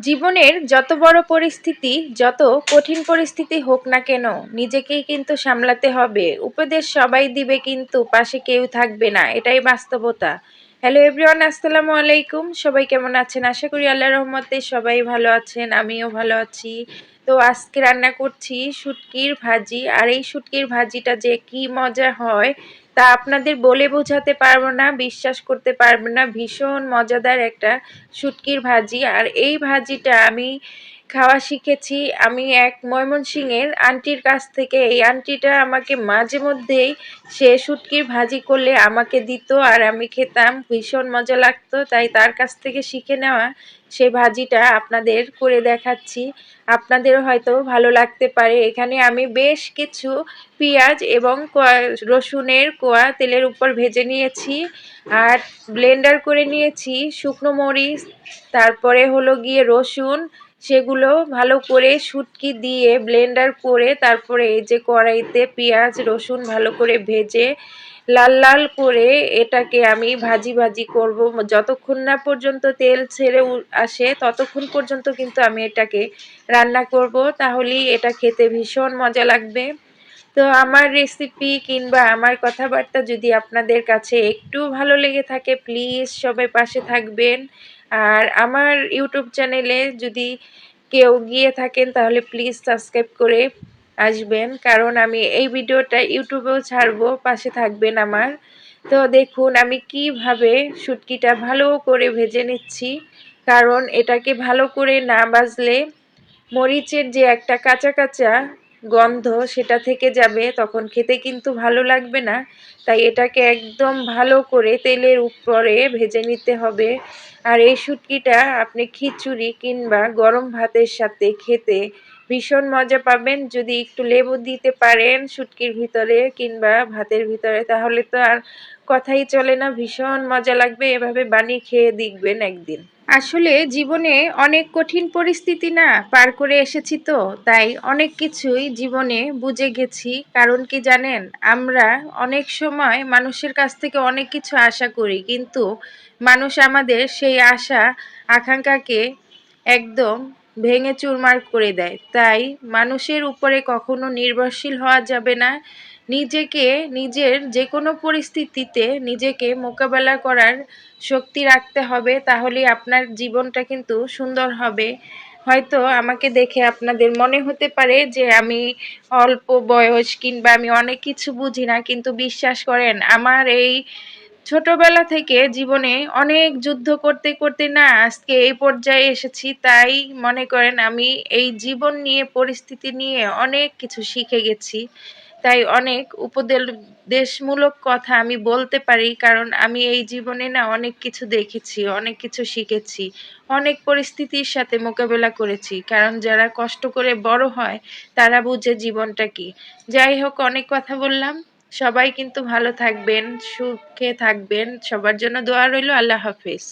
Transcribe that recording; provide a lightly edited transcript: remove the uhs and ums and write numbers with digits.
জীবনের যত বড় পরিস্থিতি, যত কঠিন পরিস্থিতি হোক না কেন, নিজেকেই কিন্তু সামলাতে হবে। উপদেশ সবাই দিবে কিন্তু পাশে কেউ থাকবে না, এটাই বাস্তবতা। হ্যালো এভরিওয়ান, আসসালামু আলাইকুম। সবাই কেমন আছেন? আশা করি আল্লাহর রহমতে সবাই ভালো আছেন, আমিও ভালো আছি। তো আজকে রান্না করছি শুটকির ভাজি, আর এই শুটকির ভাজিটা যে কি মজা হয় তা আপনাদের বলে বোঝাতে পারবো না, বিশ্বাস করতে পারবেন না। ভীষণ মজাদার একটা শুটকির ভাজি। আর এই ভাজিটা আমি খাওয়া শিখেছি আমি এক ময়মনসিংহের আন্টির কাছ থেকে। এই আন্টিটা আমাকে মাঝে মধ্যেই সে শুটকির ভাজি করলে আমাকে দিত, আর আমি খেতাম, ভীষণ মজা লাগতো। তাই তার কাছ থেকে শিখে নেওয়া সে ভাজিটা আপনাদের করে দেখাচ্ছি, আপনাদেরও হয়তো ভালো লাগতে পারে। এখানে আমি বেশ কিছু পেঁয়াজ এবং রসুনের কোয়া তেলের উপর ভেজে নিয়েছি, আর ব্লেন্ডার করে নিয়েছি শুকনো মরিচ, তারপরে হলো গিয়ে রসুন। সেগুলো ভালো করে শুটকি দিয়ে ব্লেন্ডার করে তারপরে এই যে কড়াইতে পেঁয়াজ রসুন ভালো করে ভেজে লাল লাল করে এটাকে আমি ভাজি ভাজি করব। যতক্ষণ না পর্যন্ত তেল ছেড়ে আসে ততক্ষণ পর্যন্ত কিন্তু আমি এটাকে রান্না করব, তাহলেই এটা খেতে ভীষণ মজা লাগবে। তো আমার রেসিপি কিংবা আমার কথাবার্তা যদি আপনাদের কাছে একটু ভালো লেগে থাকে, প্লিজ সবাই পাশে থাকবেন। আর আমার ইউটিউব চ্যানেলে যদি কেউ গিয়ে থাকেন তাহলে প্লিজ সাবস্ক্রাইব করে আসবেন, কারণ আমি এই ভিডিওটা ইউটিউবেও ছাড়বো, পাশে থাকবেন আমার। তো দেখুন আমি কিভাবে শুটকিটা ভালো করে ভেজে নিচ্ছি, কারণ এটাকে ভালো করে না ভাজলে মরিচের যে একটা কাঁচা কাঁচা গন্ধ সেটা থেকে যাবে, তখন খেতে কিন্তু ভালো লাগবে না। তাই এটাকে একদম ভালো করে তেলের উপরে ভেজে নিতে হবে। আর এই শুটকিটা আপনি খিচুড়ি কিংবা গরম ভাতের সাথে খেতে ভীষণ মজা পাবেন। যদি একটু লেবু দিতে পারেন শুটকির ভিতরে কিংবা ভাতের ভিতরে, তাহলে তো আর কথাই চলে না, ভীষণ মজা লাগবে। এভাবে বানিয়ে খেয়ে দেখবেন একদিন। আসলে জীবনে অনেক কঠিন পরিস্থিতি না পার করে এসেছি, তো তাই অনেক কিছুই জীবনে বুঝে গেছি। কারণ কি জানেন, আমরা অনেক সময় মানুষের কাছ থেকে অনেক কিছু আশা করি, কিন্তু মানুষ আমাদের সেই আশা আকাঙ্ক্ষাকে একদম ভেঙে চুরমার করে দেয়। তাই মানুষের উপরে কখনো নির্ভরশীল হওয়া যাবে না। নিজেকে নিজের যে কোনো পরিস্থিতিতে নিজেকে মোকাবেলা করার শক্তি রাখতে হবে, তাহলে আপনার জীবনটা কিন্তু সুন্দর হবে। হয়তো আমাকে দেখে আপনাদের মনে হতে পারে যে আমি অল্প বয়স কিংবা আমি অনেক কিছু বুঝি না, কিন্তু বিশ্বাস করেন আমার এই ছোটবেলা থেকে জীবনে অনেক যুদ্ধ করতে করতে না আজকে এই পর্যায়ে এসেছি। তাই মনে করেন আমি এই জীবন নিয়ে পরিস্থিতি নিয়ে অনেক কিছু শিখে গেছি। তাই অনেক উপদেশমূলক কথা আমি বলতে পারি, কারণ আমি এই জীবনে না অনেক কিছু দেখেছি, অনেক কিছু শিখেছি, অনেক পরিস্থিতির সাথে মোকাবেলা করেছি। কারণ যারা কষ্ট করে বড় হয় তারা বুঝে জীবনটা কি। যাই হোক, অনেক কথা বললাম। সবাই কিন্তু ভালো থাকবেন, সুখে থাকবেন, সবার জন্য দোয়া রইল। আল্লাহ হাফেজ।